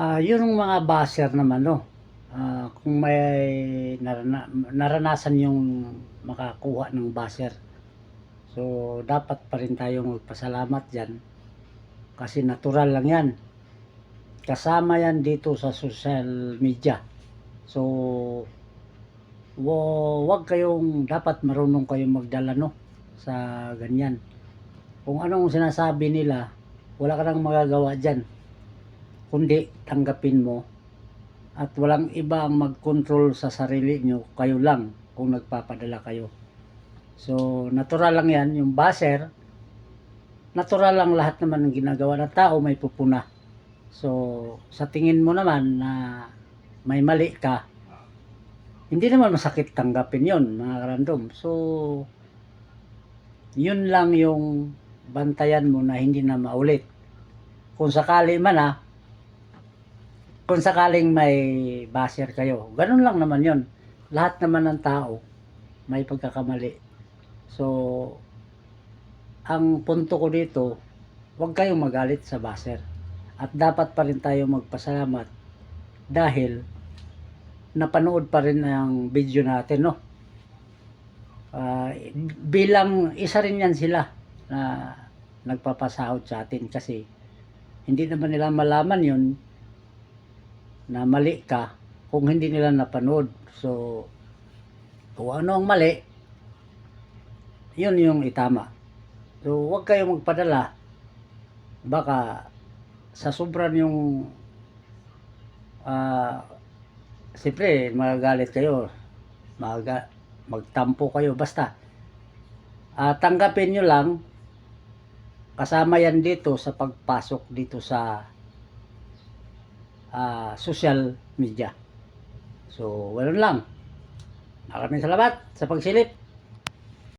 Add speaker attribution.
Speaker 1: Yung mga basher naman 'no, kung may naranasan yung makakuha ng basher, so dapat pa rin tayong magpasalamat diyan kasi natural lang 'yan. Kasama 'yan dito sa social media. So, 'wag kayong dapat marunong kayong magdala 'no, sa ganyan. Kung anong sinasabi nila, wala ka ng magagawa diyan, kundi tanggapin mo at walang iba ang mag-control sa sarili nyo, kayo lang kung nagpapadala kayo. So, natural lang yan, yung basher, natural lang lahat naman ng ginagawa ng tao may pupuna. So, sa tingin mo naman na may mali ka, hindi naman masakit tanggapin yon mga karandom. So, yun lang yung bantayan mo na hindi na maulit. Kung sakali man kung sakaling may basher kayo, ganun lang naman yon. Lahat naman ng tao may pagkakamali. So, ang punto ko dito, huwag kayong magalit sa basher. At dapat pa rin tayo magpasalamat dahil napanood pa rin ang video natin, no? Bilang isa rin yan sila na nagpapasahod sa atin kasi hindi naman nila malaman yun na mali ka kung hindi nila napanood. So, kung ano ang mali, yun yung itama. So, huwag kayong magpadala. Baka sa sobrang yung siyempre magagalit kayo, magtampo kayo, basta tanggapin nyo lang, kasama yan dito sa pagpasok dito sa social media. So, wala lang. Maraming salamat sa pagsilip.